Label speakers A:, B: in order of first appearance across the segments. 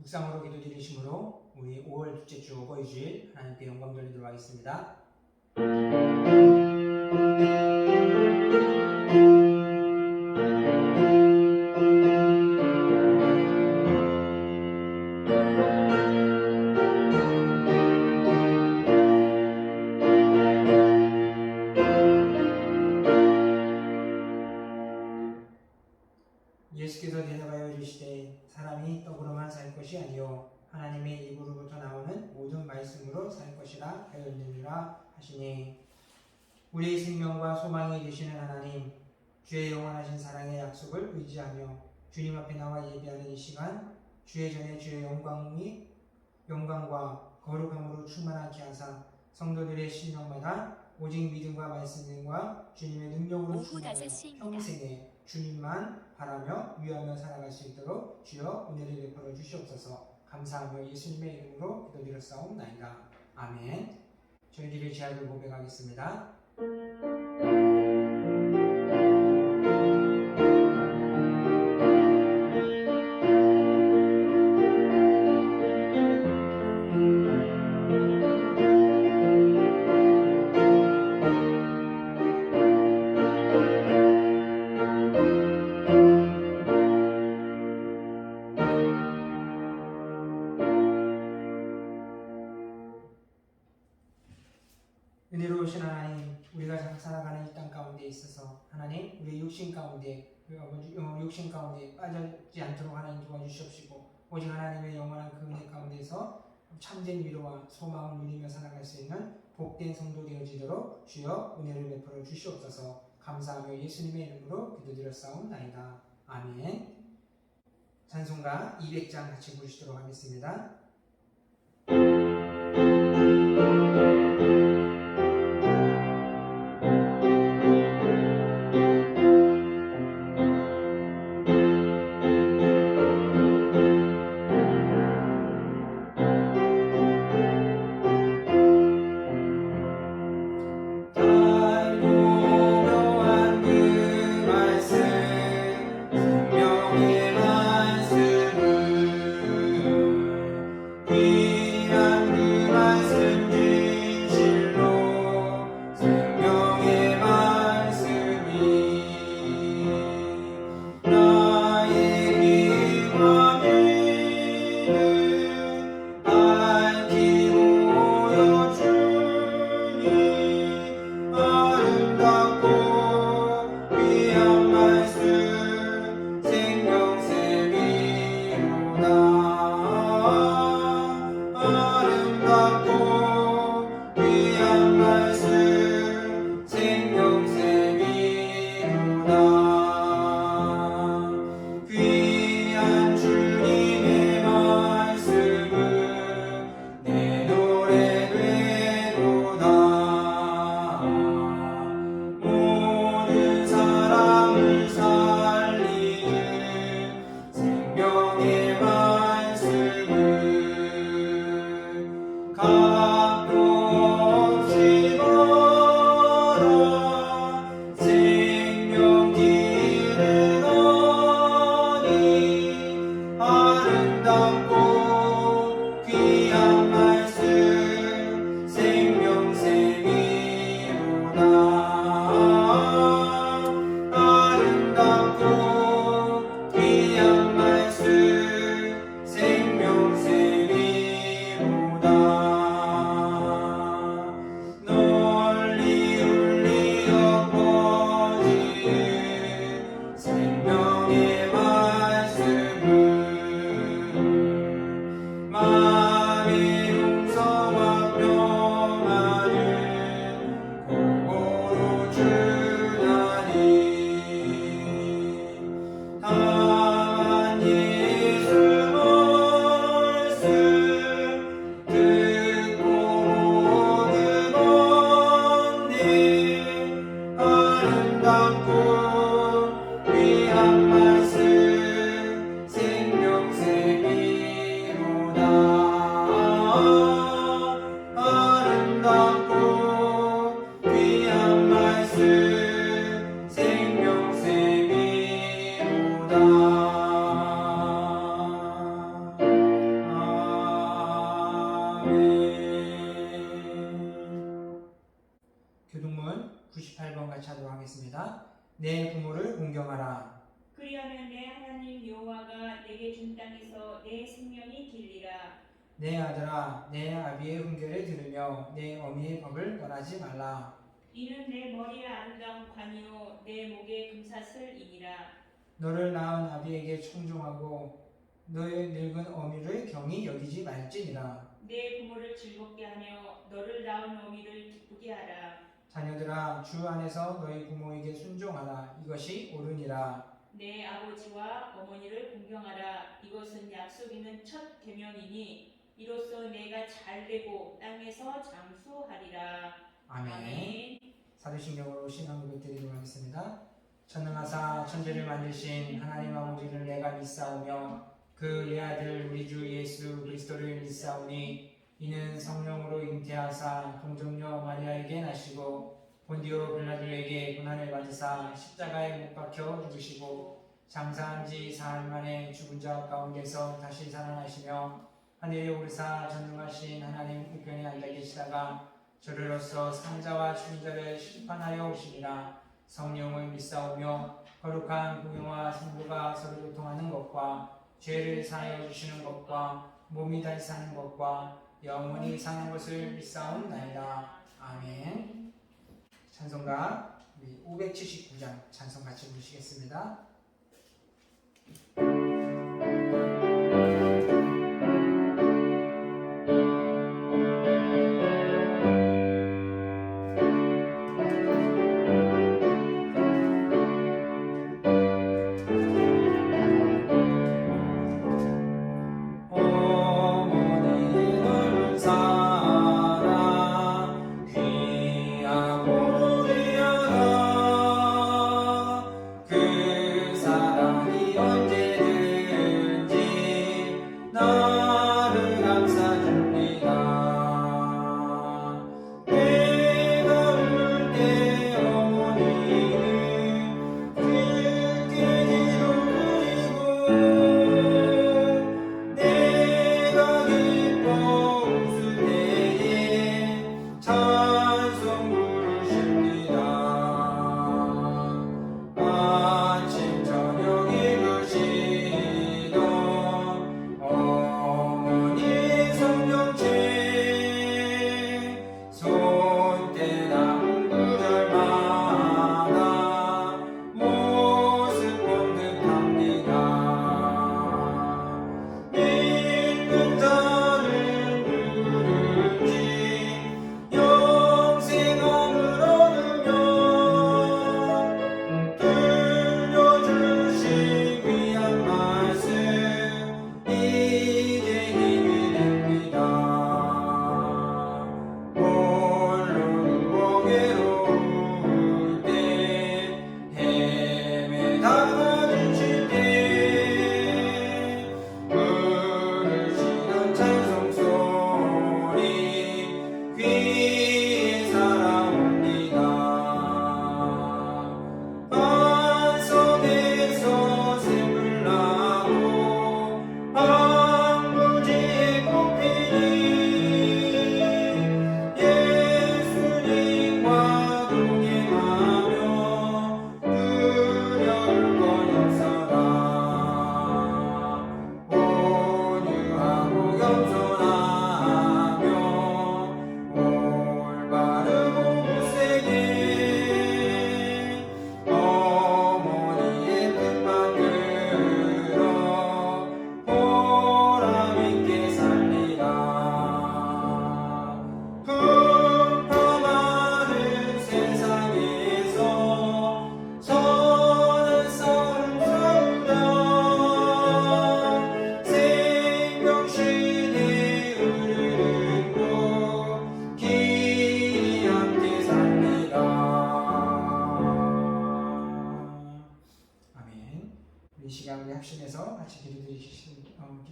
A: 묵상으로 기도드리심으로 우리 5월 둘째 주 어버이 주일 하나님께 영광 돌리도록 하겠습니다. 예수께서 대답하여 이르시되 사람이 떡으로만 살 것이 아니요 하나님의 입으로부터 나오는 모든 말씀으로 살 것이라 하였느니라 하시니, 우리의 생명과 소망이 되시는 하나님, 주의 영원하신 사랑의 약속을 의지하며 주님 앞에 나와 예배하는 이 시간, 주의 전에 주의 영광과 거룩함으로 충만하게 하사 성도들의 심령마다 오직 믿음과 말씀과 주님의 능력으로 충만하여 평생에 주님만 바라며 위하며 살아갈 수 있도록 주여 은혜를 베풀어 주시옵소서. 감사하며 예수님의 이름으로 기도드렸사옵나이다. 아멘. 저희들의 제약을 고백하겠습니다. 은혜로우신 하나님, 우리가 살아가는 이 땅 가운데 있어서 하나님, 우리의 육신 가운데 빠지지 않도록 하나님 도와주시옵시고, 오직 하나님의 영원한 그 은혜 가운데서 참된 위로와 소망을 누리며 살아갈 수 있는 복된 성도 되어지도록 주여 은혜를 베풀어 주시옵소서. 감사하며 예수님의 이름으로 기도드렸사옵나이다. 아멘. 찬송가 200장 같이 부르시도록 하겠습니다. 하겠습니다. 내 부모를 공경하라.
B: 그리하면 내 하나님 여호와가 내게 준 땅에서 내 생명이 길리라.
A: 내 아들아, 내 아비의 훈계를 들으며 내 어미의 법을 떠나지 말라.
B: 이는 내 머리에 아름다운 관이요 내 목에 금사슬이니라.
A: 너를 낳은 아비에게 청종하고 너의 늙은 어미를 경히 여기지 말지니라.
B: 내 부모를 즐겁게 하며 너를 낳은 어미를 기쁘게 하라.
A: 자녀들아, 주 안에서 너희 부모에게 순종하라. 이것이 옳으니라.
B: 내 아버지와 어머니를 공경하라. 이것은 약속 있는 첫 계명이니 이로써 내가 잘되고 땅에서 장수하리라.
A: 아멘. 사도신경으로 신앙 고백드리도록 하겠습니다. 전능하사 천지를 만드신 하나님 아버지를 내가 믿사오며 그 외아들 우리 주 예수 그리스도를 믿사오니 이는 성령으로 잉태하사 동정녀 마리아에게 나시고 본디오 빌라도에게 고난을 받으사 십자가에 못 박혀 죽으시고 장사한 지 사흘 만에 죽은 자 가운데서 다시 살아나시며 하늘에 오르사 전능하신 하나님 우편에 앉아 계시다가 저리로서 산자와 죽은자를 심판하여 오시리라. 성령을 믿사오며 거룩한 공영과 성도가 서로 교통하는 것과 죄를 사하여 주시는 것과 몸이 다시 사는 것과 영원히 사는 것을 믿사옵나이다. 아멘. 찬송가 579장 찬송 같이 부르시겠습니다.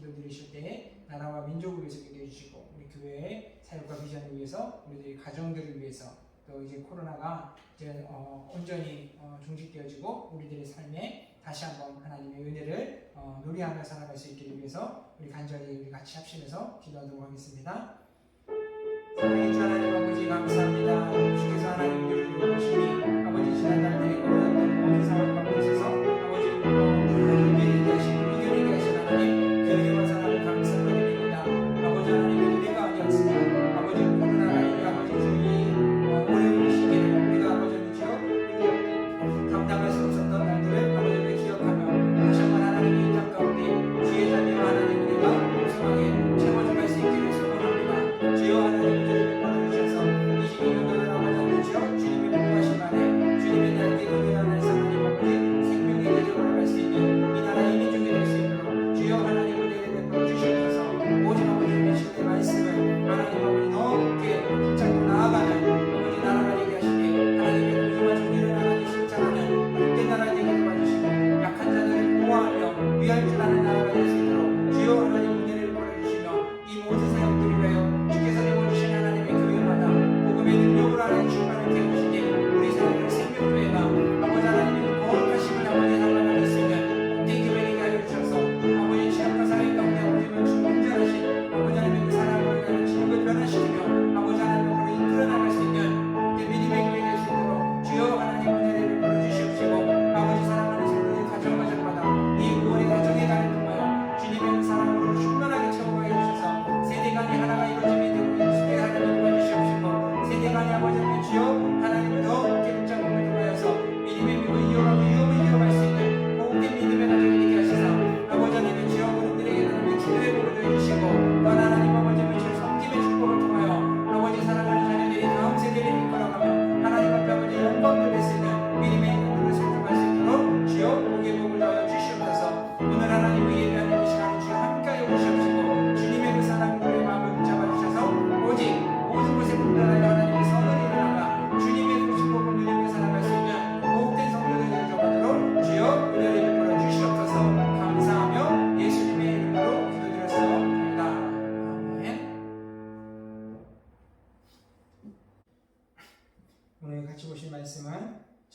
A: 기도드리실 때에 나라와 민족을 위해서 기도해 주시고 우리 교회의 사역과 비전을 위해서 우리들의 가정들을 위해서 또 이제 코로나가 이제 온전히 종식되어지고 우리들의 삶에 다시 한번 하나님의 은혜를 누리하며 살아갈 수 있기를 위해서 우리 간절히 우리 같이 합심해서 기도하도록 하겠습니다. 사랑의 주 하나님 아버지 감사합니다. 주께서 하나님을 이루시니 아버지 지난날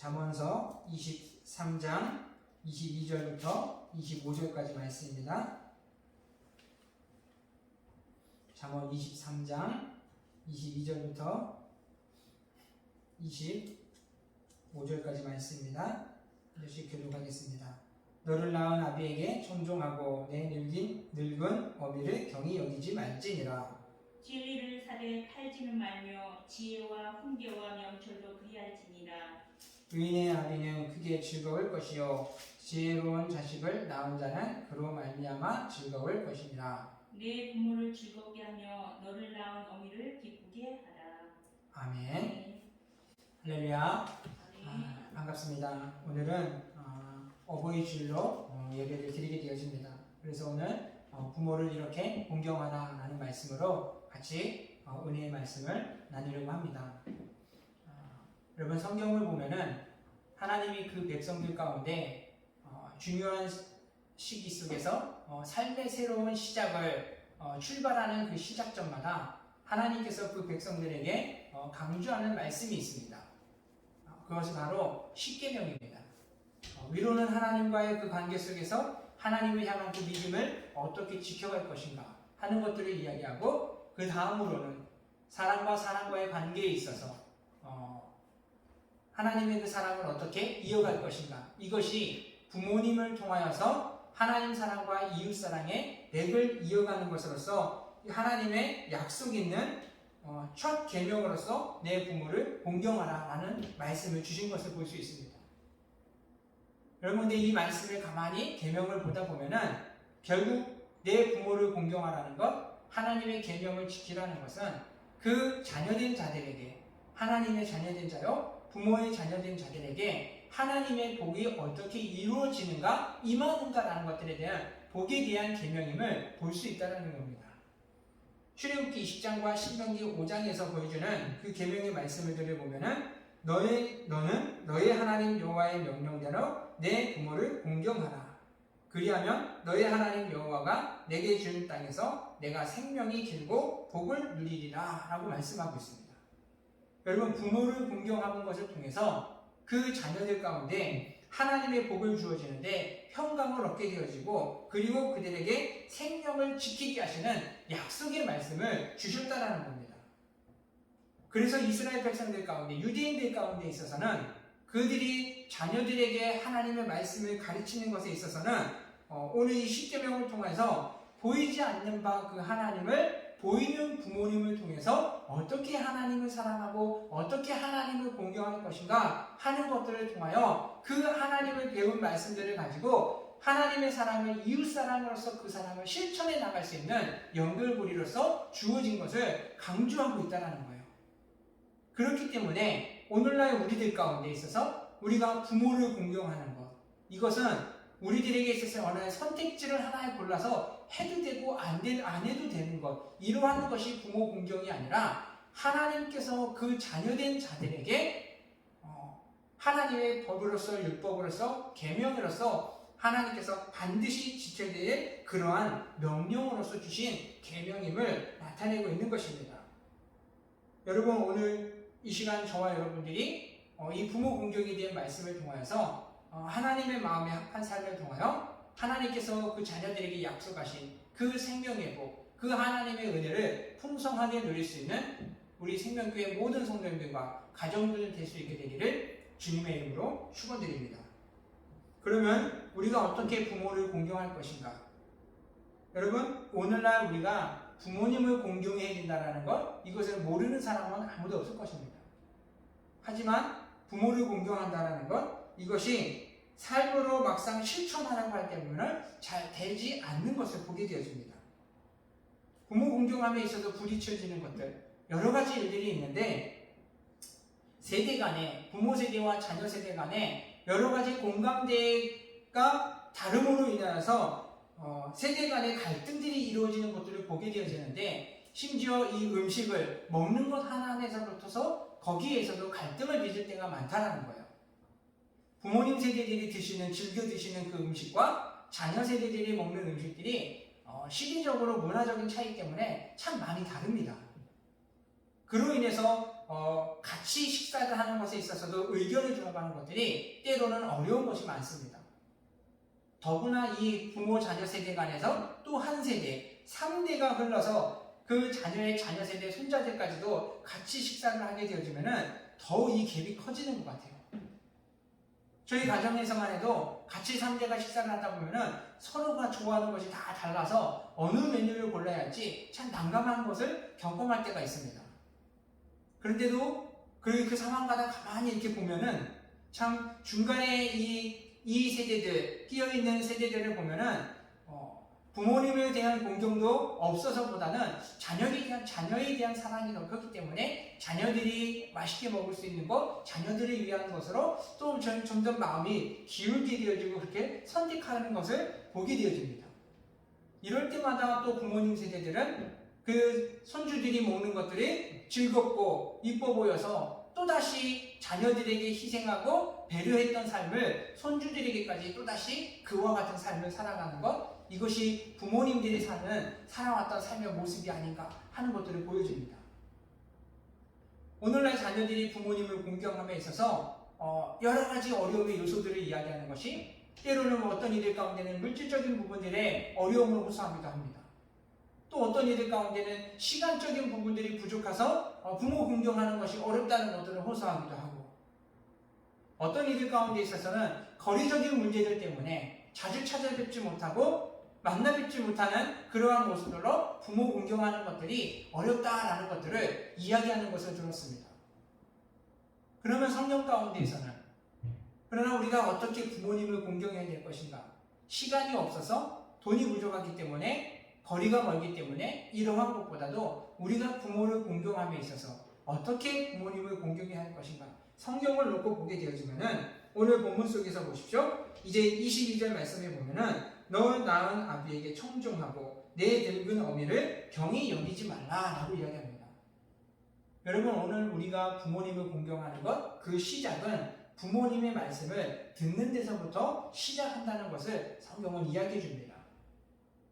A: 잠언서 23장 22절부터 25절까지 말씀입니다. 잠언 23장 22절부터 25절까지 말씀입니다. 이것이 교독하겠습니다. 너를 낳은 아비에게 청종하고 내 늙은 어미를 경히 여기지 말지니라.
B: 진리를 사되 탈지는 말며 지혜와 훈계와 명철도 그리할지니라.
A: 의인의 아비는 크게 즐거울 것이요 지혜로운 자식을 낳은 자는 그로 말미암아 즐거울 것이니라.
B: 내 부모를 즐겁게 하며 너를 낳은 어미를 기쁘게 하라.
A: 아멘. 할렐루야.
B: 아멘.
A: 반갑습니다. 오늘은 어버이 주일로 예배를 드리게 되어집니다. 그래서 오늘 부모를 이렇게 공경하라라는 말씀으로 같이 은혜의 말씀을 나누려고 합니다. 여러분 성경을 보면은 하나님이 그 백성들 가운데 중요한 시기 속에서 삶의 새로운 시작을 출발하는 그 시작점마다 하나님께서 그 백성들에게 강조하는 말씀이 있습니다. 그것이 바로 십계명입니다. 위로는 하나님과의 그 관계 속에서 하나님을 향한 그 믿음을 어떻게 지켜갈 것인가 하는 것들을 이야기하고, 그 다음으로는 사람과 사람과의 관계에 있어서 하나님의 그 사랑을 어떻게 이어갈 것인가, 이것이 부모님을 통하여서 하나님 사랑과 이웃 사랑의 맥을 이어가는 것으로서 하나님의 약속 있는 첫 계명으로서 내 부모를 공경하라라는 말씀을 주신 것을 볼 수 있습니다. 여러분, 근데 이 말씀을 가만히 계명을 보다 보면은 결국 내 부모를 공경하라는 것, 하나님의 계명을 지키라는 것은 그 자녀된 자들에게, 하나님의 자녀된 자요 부모의 자녀된 자들에게 하나님의 복이 어떻게 이루어지는가, 임하는가라는 것들에 대한 복에 대한 계명임을 볼 수 있다는 겁니다. 출애굽기 20장과 신명기 5장에서 보여주는 그 계명의 말씀을 들여보면은 너는 너의 하나님 여호와의 명령대로 내 부모를 공경하라. 그리하면 너의 하나님 여호와가 내게 준 땅에서 내가 생명이 길고 복을 누리리라 라고 말씀하고 있습니다. 여러분, 부모를 공경하는 것을 통해서 그 자녀들 가운데 하나님의 복을 주어지는데 평강을 얻게 되어지고, 그리고 그들에게 생명을 지키게 하시는 약속의 말씀을 주셨다라는 겁니다. 그래서 이스라엘 백성들 가운데, 유대인들 가운데 있어서는 그들이 자녀들에게 하나님의 말씀을 가르치는 것에 있어서는 오늘 이 십계명을 통해서 보이지 않는 바 그 하나님을 보이는 부모님을 통해서 어떻게 하나님을 사랑하고 어떻게 하나님을 공경할 것인가 하는 것들을 통하여 그 하나님을 배운 말씀들을 가지고 하나님의 사랑을 이웃 사랑으로서 그 사랑을 실천해 나갈 수 있는 연결고리로서 주어진 것을 강조하고 있다는 거예요. 그렇기 때문에 오늘날 우리들 가운데 있어서 우리가 부모를 공경하는 것, 이것은 우리들에게 있어서 어느 선택지를 하나에 골라서 해도 되고 안 해도 되는 것, 이러한 것이 부모 공경이 아니라 하나님께서 그 자녀된 자들에게 하나님의 법으로서, 율법으로서, 계명으로서 하나님께서 반드시 지켜야 될 그러한 명령으로서 주신 계명임을 나타내고 있는 것입니다. 여러분, 오늘 이 시간 저와 여러분들이 이 부모 공경에 대한 말씀을 통하여서 하나님의 마음에 합한 삶을 통하여 하나님께서 그 자녀들에게 약속하신 그 생명의 복, 그 하나님의 은혜를 풍성하게 누릴 수 있는 우리 생명교회 모든 성도님들과 가정들 될 수 있게 되기를 주님의 이름으로 축원드립니다. 그러면 우리가 어떻게 부모를 공경할 것인가? 여러분, 오늘날 우리가 부모님을 공경해야 된다는 것, 이것을 모르는 사람은 아무도 없을 것입니다. 하지만 부모를 공경한다는 것, 이것이 삶으로 막상 실천하라고 할 때는 잘 되지 않는 것을 보게 되어집니다. 부모 공경함에 있어서 부딪혀지는 것들, 여러 가지 일들이 있는데, 세대 간에, 부모 세대와 자녀 세대 간에 여러 가지 공감대가 다름으로 인하여서 세대 간의 갈등들이 이루어지는 것들을 보게 되어지는데, 심지어 이 음식을 먹는 것 하나에서부터서 거기에서도 갈등을 빚을 때가 많다는 거예요. 부모님 세대들이 즐겨 드시는 그 음식과 자녀 세대들이 먹는 음식들이 시대적으로 문화적인 차이 때문에 참 많이 다릅니다. 그로 인해서 같이 식사를 하는 것에 있어서도 의견을 주고하는 것들이 때로는 어려운 것이 많습니다. 더구나 이 부모 자녀 세대 간에서 또 한 세대, 3대가 흘러서 그 자녀의 자녀 세대 손자들까지도 같이 식사를 하게 되어지면은 더 이 갭이 커지는 것 같아요. 저희 가정에서만 해도 같이 3대가 식사를 하다 보면은 서로가 좋아하는 것이 다 달라서 어느 메뉴를 골라야 할지 참 난감한 것을 경험할 때가 있습니다. 그런데도 그 상황마다 가만히 이렇게 보면은 참 중간에 이 세대들, 끼어있는 세대들을 보면은 부모님에 대한 공경도 없어서보다는 자녀에 대한 사랑이 더 컸기 때문에 자녀들이 맛있게 먹을 수 있는 것, 자녀들을 위한 것으로 또 점점 마음이 기울게 되어지고 그렇게 선택하는 것을 보게 되어집니다. 이럴 때마다 또 부모님 세대들은 그 손주들이 먹는 것들이 즐겁고 이뻐 보여서 또다시 자녀들에게 희생하고 배려했던 삶을 손주들에게까지 또다시 그와 같은 삶을 살아가는 것, 이것이 부모님들이 살아왔던 삶의 모습이 아닌가 하는 것들을 보여줍니다. 오늘날 자녀들이 부모님을 공경함에 있어서 여러 가지 어려움의 요소들을 이야기하는 것이 때로는 어떤 이들 가운데는 물질적인 부분들의 어려움을 호소하기도 합니다. 또 어떤 이들 가운데는 시간적인 부분들이 부족해서 부모 공경하는 것이 어렵다는 것들을 호소하기도 하고, 어떤 이들 가운데 있어서는 거리적인 문제들 때문에 자주 찾아뵙지 못하고 만나 뵙지 못하는 그러한 모습들로 부모 공경하는 것들이 어렵다라는 것들을 이야기하는 것을 들었습니다. 그러면 성경 가운데에서는 그러나 우리가 어떻게 부모님을 공경해야 될 것인가? 시간이 없어서 돈이 부족하기 때문에, 거리가 멀기 때문에 이러한 것보다도 우리가 부모를 공경함에 있어서 어떻게 부모님을 공경해야 할 것인가? 성경을 놓고 보게 되어지면은 오늘 본문 속에서 보십시오. 이제 22절 말씀에 보면은 너 낳은 아비에게 청종하고 내 늙은 어미를 경히 여기지 말라라고 이야기합니다. 여러분, 오늘 우리가 부모님을 공경하는 것, 그 시작은 부모님의 말씀을 듣는 데서부터 시작한다는 것을 성경은 이야기해 줍니다.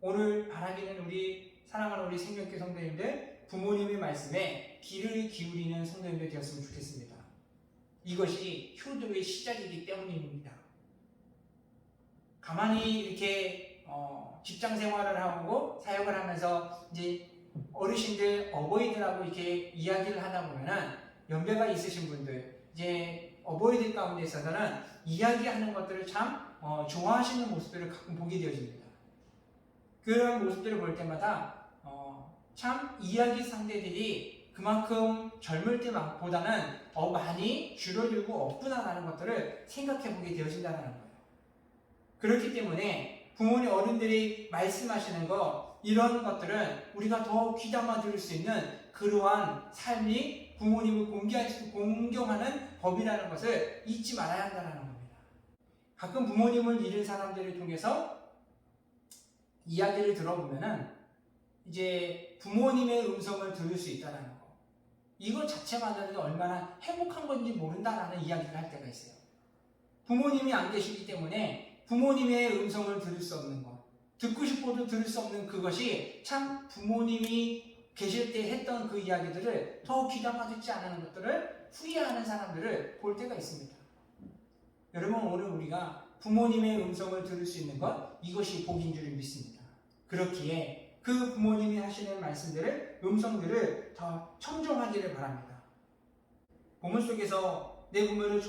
A: 오늘 바라기는 우리 사랑하는 우리 생명교 성도님들, 부모님의 말씀에 귀를 기울이는 성도님들 되었으면 좋겠습니다. 이것이 효도의 시작이기 때문입니다. 가만히 이렇게 직장 생활을 하고 사역을 하면서 이제 어르신들, 어버이들하고 이렇게 이야기를 하다 보면은 연배가 있으신 분들, 이제 어버이들 가운데서는 이야기하는 것들을 참 좋아하시는 모습들을 가끔 보게 되어집니다. 그런 모습들을 볼 때마다 참 이야기 상대들이 그만큼 젊을 때보다는 많이 줄어들고 없구나라는 것들을 생각해 보게 되어진다는 거예요. 그렇기 때문에 부모님 어른들이 말씀하시는 것, 이런 것들은 우리가 더 귀담아 들을 수 있는 그러한 삶이 부모님을 공경하는 법이라는 것을 잊지 말아야 한다는 겁니다. 가끔 부모님을 잃은 사람들을 통해서 이야기를 들어보면은 이제 부모님의 음성을 들을 수 있다는 거, 이것 자체만으로도 얼마나 행복한 건지 모른다라는 이야기를 할 때가 있어요. 부모님이 안 계시기 때문에 부모님의 음성을 들을 수 없는 것, 듣고 싶어도 들을 수 없는 그것이 참 부모님이 계실 때 했던 그 이야기들을 더 귀담아 듣지 않는 것들을 후회하는 사람들을 볼 때가 있습니다. 여러분, 오늘 우리가 부모님의 음성을 들을 수 있는 것, 이것이 복인 줄 믿습니다. 그렇기에 그 부모님이 하시는 말씀들을, 음성들을 더 청종하기를 바랍니다. 본문 속에서 내 부모를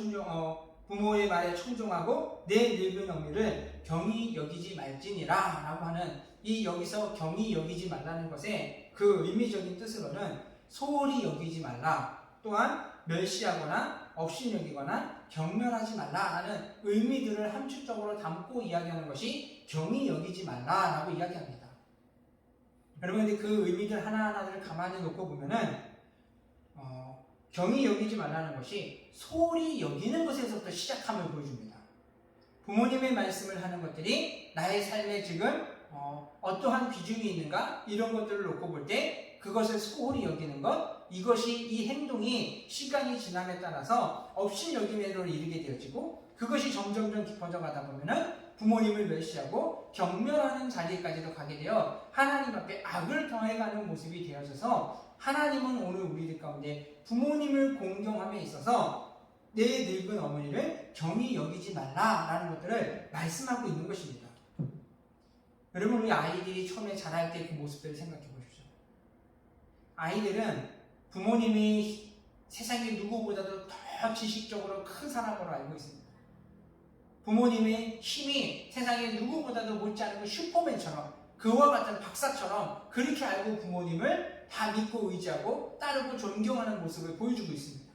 A: 부모의 말에 청종하고 내 늙은 어미를 경히 여기지 말지니라 라고 하는 이 여기서 경히 여기지 말라는 것의 그 의미적인 뜻으로는 소홀히 여기지 말라, 또한 멸시하거나 업신여기거나 경멸하지 말라라는 의미들을 함축적으로 담고 이야기하는 것이 경히 여기지 말라라고 이야기합니다. 여러분, 근데 그 의미들 하나하나를 가만히 놓고 보면은 경히 여기지 말라는 것이 소홀히 여기는 것에서부터 시작함을 보여줍니다. 부모님의 말씀을 하는 것들이 나의 삶에 지금 어떠한 비중이 있는가, 이런 것들을 놓고 볼 때 그것을 소홀히 여기는 것, 이것이 이 행동이 시간이 지남에 따라서 업신여김으로 이르게 되어지고, 그것이 점점점 깊어져 가다 보면은 부모님을 멸시하고 경멸하는 자리까지도 가게 되어 하나님 앞에 악을 더해가는 모습이 되어져서 하나님은 오늘 우리들 가운데 부모님을 공경함에 있어서 내 늙은 어머니를 경히 여기지 말라라는 것들을 말씀하고 있는 것입니다. 여러분, 우리 아이들이 처음에 자랄 때 그 모습들을 생각해 보십시오. 아이들은 부모님이 세상의 누구보다도 더 지식적으로 큰 사람으로 알고 있습니다. 부모님의 힘이 세상의 누구보다도 못지않은 슈퍼맨처럼, 그와 같은 박사처럼 그렇게 알고 부모님을 다 믿고 의지하고 따르고 존경하는 모습을 보여주고 있습니다.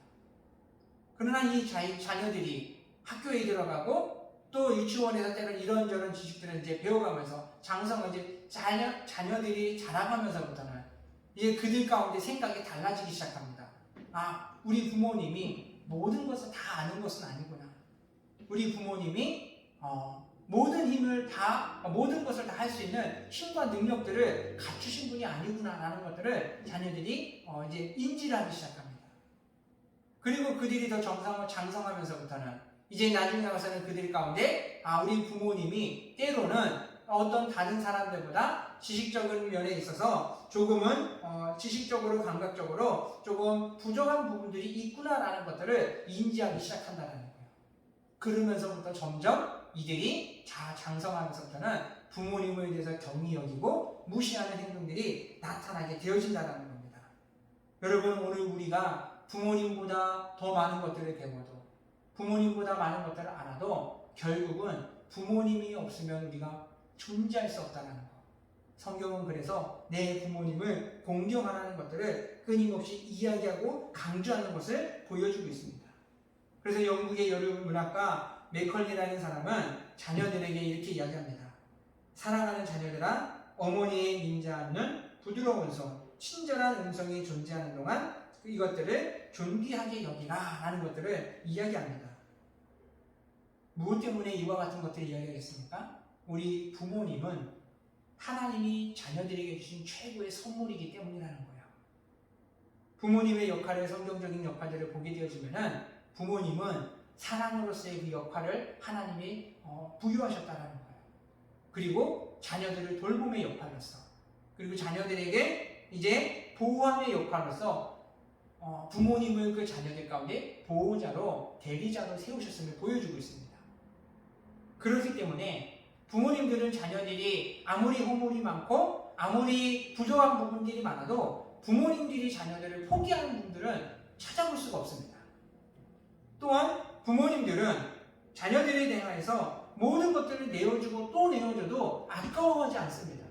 A: 그러나 이 자녀들이 학교에 들어가고 또 유치원에서 때는 이런저런 지식들을 이제 배워가면서 이제 자녀들이 자라가면서부터는 이제 그들 가운데 생각이 달라지기 시작합니다. 아, 우리 부모님이 모든 것을 다 아는 것은 아니구나. 우리 부모님이 모든 것을 다 할 수 있는 힘과 능력들을 갖추신 분이 아니구나라는 것들을 자녀들이 이제 인지를 하기 시작합니다. 그리고 그들이 더 장성하면서부터는 이제 나중에 가서는 그들 가운데 우리 부모님이 때로는 어떤 다른 사람들보다 지식적인 면에 있어서 조금은 지식적으로 감각적으로 조금 부족한 부분들이 있구나라는 것들을 인지하기 시작한다는 거예요. 그러면서부터 점점 이들이 장성하면서부터는 부모님에 대해서 경히 여기고 무시하는 행동들이 나타나게 되어진다는 겁니다. 여러분, 오늘 우리가 부모님보다 더 많은 것들을 배워도, 부모님보다 많은 것들을 알아도 결국은 부모님이 없으면 우리가 존재할 수 없다는 것. 성경은 그래서 내 부모님을 공경하라는 것들을 끊임없이 이야기하고 강조하는 것을 보여주고 있습니다. 그래서 영국의 여름 문학가 맥컬리라는 사람은 자녀들에게 이렇게 이야기합니다. 사랑하는 자녀들아, 어머니의 민자하는 부드러운 손, 친절한 음성이 존재하는 동안 이것들을 존귀하게 여기라 라는 것들을 이야기합니다. 무엇 때문에 이와 같은 것들을 이야기하겠습니까? 우리 부모님은 하나님이 자녀들에게 주신 최고의 선물이기 때문이라는 거예요. 부모님의 역할을, 성경적인 역할들을 보게 되어지면은 부모님은 사랑으로서의 그 역할을 하나님이 부여하셨다는 거예요. 그리고 자녀들을 돌봄의 역할로서, 그리고 자녀들에게 이제 보호함의 역할로서 부모님을 그 자녀들 가운데 보호자로, 대리자로 세우셨음을 보여주고 있습니다. 그렇기 때문에 부모님들은 자녀들이 아무리 허물이 많고 아무리 부족한 부분들이 많아도 부모님들이 자녀들을 포기하는 분들은 찾아볼 수가 없습니다. 또한 부모님들은 자녀들에 대하여서 모든 것들을 내어주고 또 내어줘도 아까워하지 않습니다.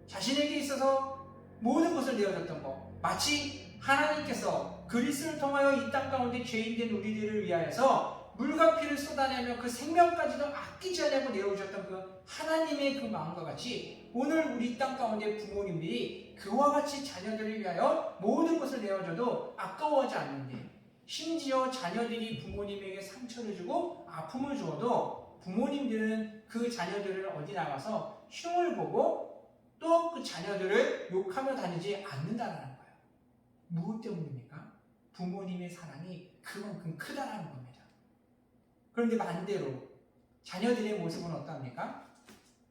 A: 자신에게 있어서 모든 것을 내어줬던 것, 마치 하나님께서 그리스도를 통하여 이 땅 가운데 죄인된 우리들을 위하여서 물과 피를 쏟아내며 그 생명까지도 아끼지 않고 내어주셨던 그 하나님의 그 마음과 같이 오늘 우리 땅 가운데 부모님들이 그와 같이 자녀들을 위하여 모든 것을 내어줘도 아까워하지 않는데, 심지어 자녀들이 부모님에게 상처를 주고 아픔을 주어도 부모님들은 그 자녀들을 어디 나가서 흉을 보고 또 그 자녀들을 욕하며 다니지 않는다는 거예요. 무엇 때문입니까? 부모님의 사랑이 그만큼 크다는 겁니다. 그런데 반대로 자녀들의 모습은 어떠합니까?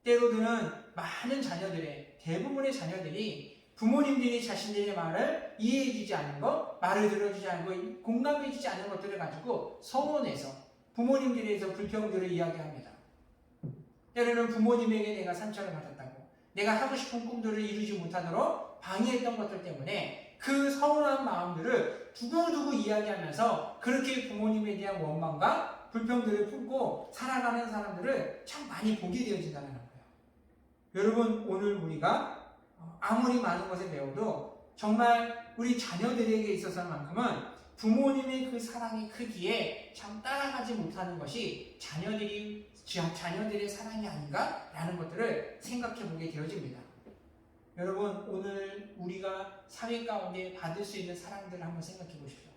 A: 때로는 많은 자녀들의, 대부분의 자녀들이 부모님들이 자신들의 말을 이해해주지 않는 것, 말을 들어주지 않고 공감해주지 않는 것들을 가지고 서운해서 부모님들에 대해서 불평들을 이야기합니다. 때로는 부모님에게 내가 상처를 받았다고, 내가 하고 싶은 꿈들을 이루지 못하도록 방해했던 것들 때문에 그 서운한 마음들을 두고두고 이야기하면서 그렇게 부모님에 대한 원망과 불평들을 품고 살아가는 사람들을 참 많이 보게 되어진다는 거예요. 여러분, 오늘 우리가 아무리 많은 것을 배워도 정말 우리 자녀들에게 있어서만큼은 부모님의 그 사랑의 크기에 참 따라가지 못하는 것이 자녀들의 사랑이 아닌가라는 것들을 생각해 보게 되어집니다. 여러분, 오늘 우리가 사회 가운데 받을 수 있는 사랑들을 한번 생각해 보십시오.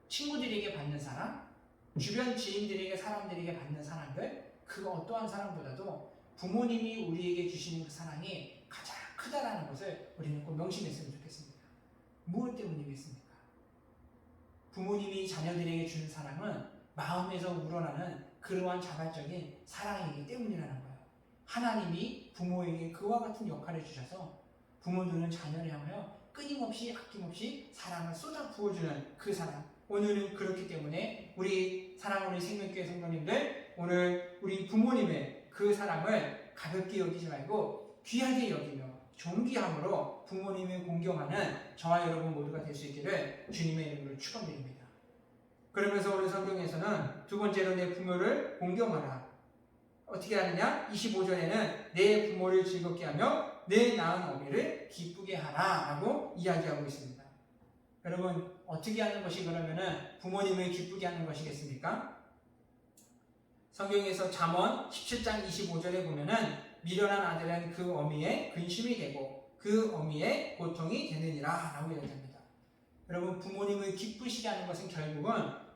A: 친구들에게 받는 사랑, 주변 지인들에게, 사람들에게 받는 사랑들, 그 어떠한 사랑보다도 부모님이 우리에게 주시는 그 사랑이 가장 크다라는 것을 우리는 꼭 명심했으면 좋겠습니다. 무엇 때문이겠습니까? 부모님이 자녀들에게 주는 사랑은 마음에서 우러나는 그러한 자발적인 사랑이기 때문이라는 거예요. 하나님이 부모에게 그와 같은 역할을 주셔서 부모들은 자녀를 향하여 끊임없이 아낌없이 사랑을 쏟아 부어주는 그 사랑. 오늘은 그렇기 때문에 우리 사랑하는 생명교회 성도님들, 오늘 우리 부모님의 그 사랑을 가볍게 여기지 말고 귀하게 여기며 존귀함으로 부모님을 공경하는 저와 여러분 모두가 될 수 있기를 주님의 이름으로 축원드립니다. 그러면서 오늘 성경에서는 두 번째로 내 부모를 공경하라. 어떻게 하느냐? 25절에는 내 부모를 즐겁게 하며 내 낳은 어미를 기쁘게 하라 라고 이야기하고 있습니다. 여러분, 어떻게 하는 것이 그러면은 부모님을 기쁘게 하는 것이겠습니까? 성경에서 잠언 17장 25절에 보면은 미련한 아들은 그 어미의 근심이 되고 그 어미의 고통이 되느니라 라고 이야기합니다. 여러분, 부모님을 기쁘시게 하는 것은 결국은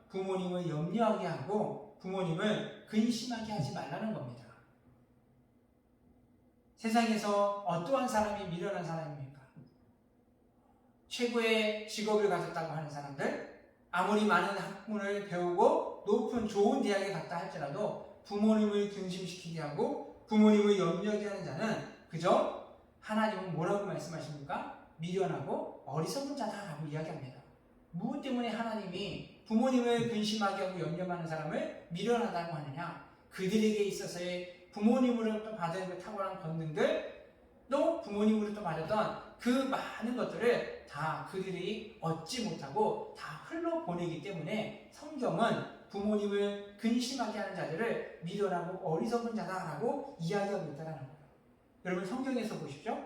A: 부모님을 염려하게 하고 부모님을 근심하게 하지 말라는 겁니다. 세상에서 어떠한 사람이 미련한 사람입니까? 최고의 직업을 가졌다고 하는 사람들, 아무리 많은 학문을 배우고 높은 좋은 대학에 갔다 할지라도 부모님을 근심시키게 하고 부모님을 염려하게 하는 자는 그저 하나님은 뭐라고 말씀하십니까? 미련하고 어리석은 자다라고 이야기합니다. 무엇 때문에 하나님이 부모님을 근심하게 하고 염려하는 사람을 미련하다고 하느냐? 그들에게 있어서의 부모님으로부터 받은 그 탁월한 권능들, 또 부모님으로부터 받았던 그 많은 것들을 다 그들이 얻지 못하고 다 흘러보내기 때문에 성경은 부모님을 근심하게 하는 자들을 미련하고 어리석은 자다라고 이야기하고 있다는 거예요. 여러분, 성경에서 보십시오.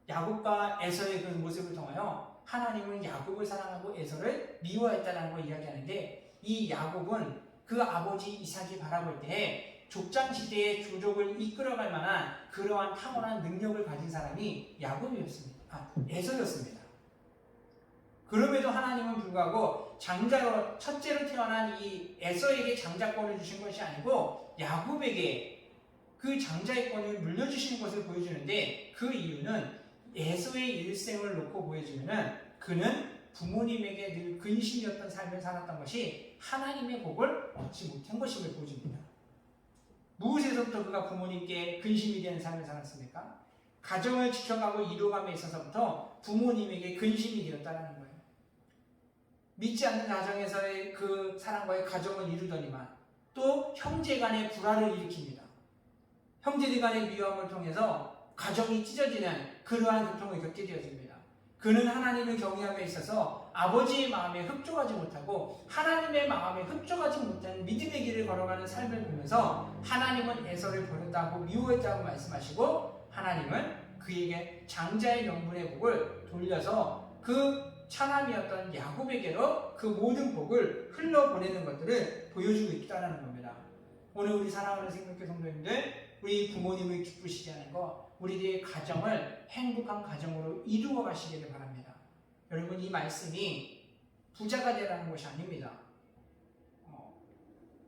A: 야곱과 에서의 그 모습을 통하여 하나님은 야곱을 사랑하고 에서를 미워했다는 걸 이야기하는데, 이 야곱은 그 아버지 이삭이 바라볼 때 족장시대의 조족을 이끌어갈 만한 그러한 탁월한 능력을 가진 사람이 야곱이었습니다. 에서였습니다. 그럼에도 하나님은 불구하고 장자로 첫째로 태어난 이 에서에게 장자권을 주신 것이 아니고 야곱에게 그 장자권을 물려주신 것을 보여주는데, 그 이유는 에서의 일생을 놓고 보여주면은 그는 부모님에게 늘 근심이었던 삶을 살았던 것이 하나님의 복을 얻지 못한 것임을 보여줍니다. 무엇에서부터 그가 부모님께 근심이 되는 삶을 살았습니까? 가정을 지켜가고 이루어감에 있어서부터 부모님에게 근심이 되었다는 거예요. 믿지 않는 가정에서의 그 사랑과의 가정을 이루더니만 또 형제 간의 불화를 일으킵니다. 형제들 간의 미움을 통해서 가정이 찢어지는 그러한 고통을 겪게 되어집니다. 그는 하나님을 경외함에 있어서 아버지의 마음에 흡족하지 못하고 하나님의 마음에 흡족하지 못한 믿음의 길을 걸어가는 삶을 보면서 하나님은 에서를 버렸다고 미워했다고 말씀하시고, 하나님은 그에게 장자의 명분의 복을 돌려서 그 차남이었던 야곱에게로 그 모든 복을 흘러보내는 것들을 보여주고 있다는 겁니다. 오늘 우리 사랑하는 생명교회 성도님들, 우리 부모님을 기쁘시게 하는 것, 우리들의 가정을 행복한 가정으로 이루어 가시기를 바랍니다. 여러분, 이 말씀이 부자가 되라는 것이 아닙니다.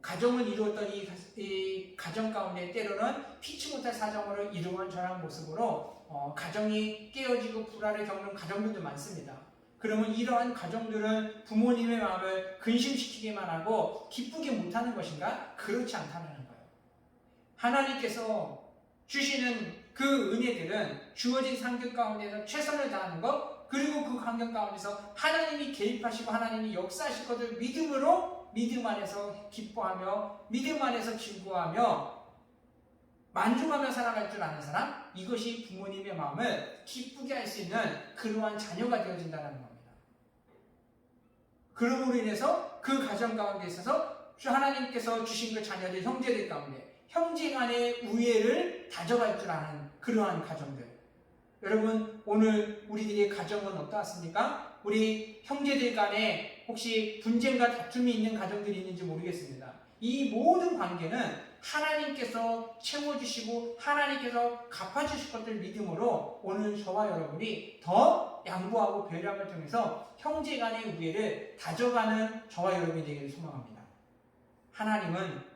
A: 가정을 이루었던 이 가정 가운데 때로는 피치 못할 사정으로 이루어간 저런 모습으로 가정이 깨어지고 불화를 겪는 가정들도 많습니다. 그러면 이러한 가정들은 부모님의 마음을 근심시키기만 하고 기쁘게 못하는 것인가? 그렇지 않다는 거예요. 하나님께서 주시는 그 은혜들은 주어진 상급 가운데서 최선을 다하는 것, 그리고 그 환경 가운데서 하나님이 개입하시고 하나님이 역사하실 것을 믿음으로, 믿음 안에서 기뻐하며 믿음 안에서 즐거워하며 만족하며 살아갈 줄 아는 사람, 이것이 부모님의 마음을 기쁘게 할 수 있는 그러한 자녀가 되어진다는 겁니다. 그러므로 인해서 그 가정 가운데 있어서 하나님께서 주신 그 자녀들, 형제들 가운데 형제 간의 우애를 다져갈 줄 아는 그러한 가정들. 여러분, 오늘 우리들의 가정은 어떠하십니까? 우리 형제들 간에 혹시 분쟁과 다툼이 있는 가정들이 있는지 모르겠습니다. 이 모든 관계는 하나님께서 채워주시고 하나님께서 갚아주실 것들 믿음으로 오늘 저와 여러분이 더 양보하고 배려함을 통해서 형제 간의 우애를 다져가는 저와 여러분이 되기를 소망합니다. 하나님은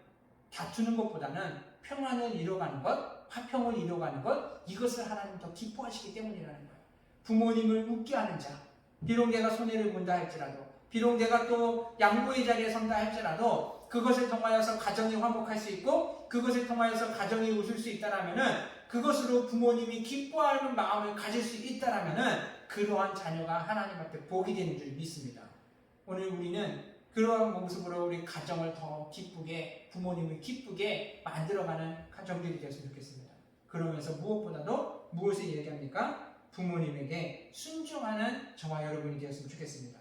A: 다투는 것보다는 평안을 이뤄가는 것, 화평을 이뤄가는 것, 이것을 하나님 더 기뻐하시기 때문이라는 거예요. 부모님을 웃게 하는 자, 비록 내가 손해를 본다 할지라도, 비록 내가 또 양보의 자리에 선다 할지라도 그것을 통하여서 가정이 화목할 수 있고 그것을 통하여서 가정이 웃을 수 있다라면은 그것으로 부모님이 기뻐하는 마음을 가질 수 있다라면은 그러한 자녀가 하나님 앞에 복이 되는 줄 믿습니다. 오늘 우리는 그러한 모습으로 우리 가정을 더 기쁘게 부모님을 기쁘게 만들어가는 가정들이 되었으면 좋겠습니다. 그러면서 무엇보다도 무엇을 얘기합니까? 부모님에게 순종하는 저와 여러분이 되었으면 좋겠습니다.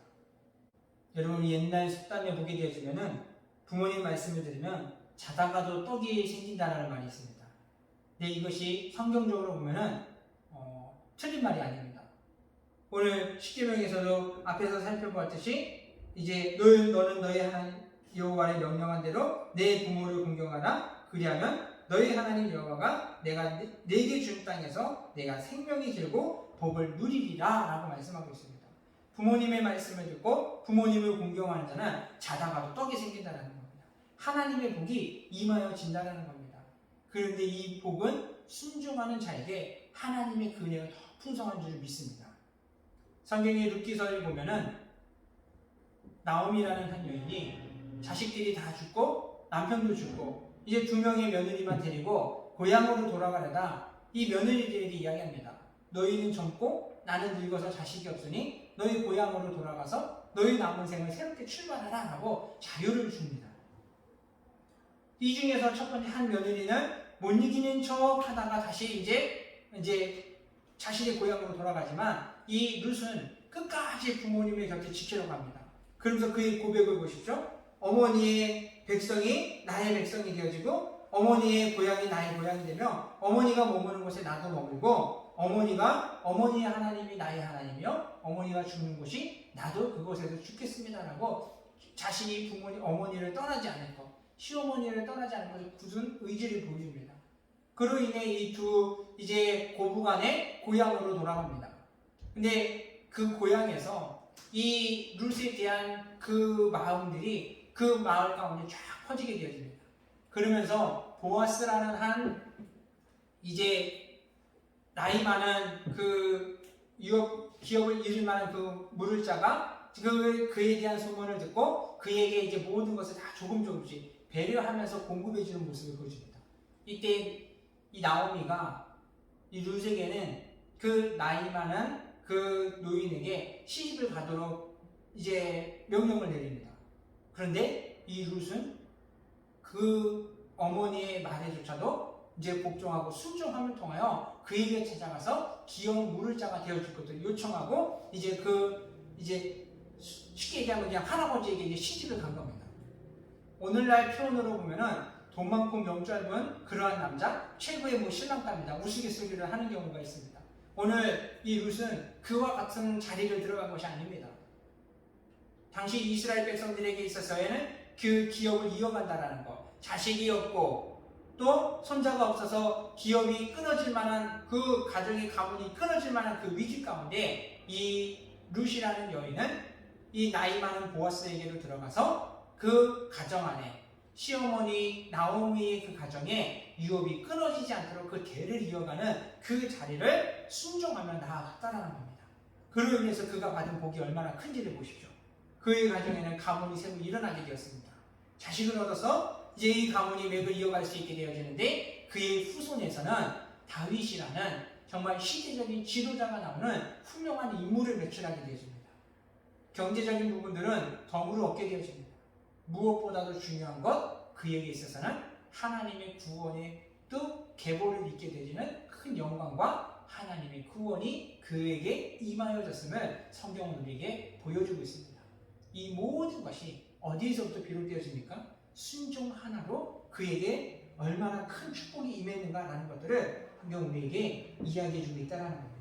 A: 여러분 옛날 속담에 보게 되어지면은 부모님 말씀을 들으면 자다가도 떡이 생긴다는 말이 있습니다. 근데 이것이 성경적으로 보면은 틀린 말이 아닙니다. 오늘 십계명에서도 앞에서 살펴보았듯이 이제 너는 너의 하나님 여호와의 명령한 대로 내 부모를 공경하라. 그리하면 너희 하나님 여호와가 내가 내게 준 땅에서 내가 생명이 길고 복을 누리리라 라고 말씀하고 있습니다. 부모님의 말씀을 듣고 부모님을 공경하는 자는 자다가도 떡이 생긴다는 겁니다. 하나님의 복이 임하여진다는 겁니다. 그런데 이 복은 순종하는 자에게 하나님의 그 은혜가 더 풍성한 줄 믿습니다. 성경의 룻기서를 보면은 나오미라는 한 여인이 자식들이 다 죽고 남편도 죽고 이제 2명의 며느리만 데리고 고향으로 돌아가려다 이 며느리들에게 이야기합니다. 너희는 젊고 나는 늙어서 자식이 없으니 너희 고향으로 돌아가서 너희 남은 생을 새롭게 출발하라 하고 자유를 줍니다. 이 중에서 첫 번째 한 며느리는 못 이기는 척 하다가 다시 이제 자신의 고향으로 돌아가지만 이 룻은 끝까지 부모님의 곁에 지키려고 합니다. 그러면서 그의 고백을 보십시오. 어머니의 백성이 나의 백성이 되어지고 어머니의 고향이 나의 고향이 되며 어머니가 머무는 곳에 나도 머물고 어머니의 하나님이 나의 하나님이요 어머니가 죽는 곳이 나도 그곳에서 죽겠습니다라고 자신이 어머니를 떠나지 않을 것, 시어머니를 떠나지 않을 것을 굳은 의지를 보여줍니다. 그로 인해 이 두 이제 고부간의 고향으로 돌아갑니다. 근데 그 고향에서 이 룻에 대한 그 마음들이 그 마을 가운데 쫙 퍼지게 되어집니다. 그러면서 보아스라는 한 이제 나이 많은 그 기업을 잃을 만한 그 물을 자가 그에 대한 소문을 듣고 그에게 이제 모든 것을 다 조금씩 배려하면서 공급해주는 모습을 보여줍니다. 이때 이 나오미가 이 룻에게는 그 나이 많은 그 노인에게 시집을 가도록 이제 명령을 내립니다. 그런데 이 룻은 그 어머니의 말에조차도 이제 복종하고 순종함을 통하여 그에게 찾아가서 귀여운 물을 자가 되어줄 것을 요청하고 이제 쉽게 얘기하면 그냥 할아버지에게 이제 시집을 간 겁니다. 오늘날 표현으로 보면은 돈 많고 명 짧은 그러한 남자 최고의 신랑감이다 우스갯소리를 하는 경우가 있습니다. 오늘 이 룻은 그와 같은 자리를 들어간 것이 아닙니다. 당시 이스라엘 백성들에게 있어서는 그 기업을 이어간다라는 것, 자식이 없고 또 손자가 없어서 기업이 끊어질 만한 그 가정의 가문이 끊어질 만한 그 위기 가운데 이 룻이라는 여인은 이 나이 많은 보아스에게로 들어가서 그 가정 안에 시어머니 나오미의 그 가정에 유업이 끊어지지 않도록 그 대를 이어가는 그 자리를 순종하며 나아갔다라는 겁니다. 그로 인해서 그가 받은 복이 얼마나 큰지를 보십시오. 그의 가정에는 가문이 새로 일어나게 되었습니다. 자식을 얻어서 이제 이 가문이 맥을 이어갈 수 있게 되어지는데 그의 후손에서는 다윗이라는 정말 시대적인 지도자가 나오는 훌륭한 인물을 배출하게 되어집니다. 경제적인 부분들은 덤으로 얻게 되어집니다. 무엇보다도 중요한 것, 그에게 있어서는 하나님의 구원의 또 계보를 잇게 되지는 큰 영광과 하나님의 구원이 그에게 임하여졌음을 성경은 우리에게 보여주고 있습니다. 이 모든 것이 어디에서부터 비롯되어집니까? 순종 하나로 그에게 얼마나 큰 축복이 임했는가라는 것들을 성경 우리에게 이야기해주고 있다는 겁니다.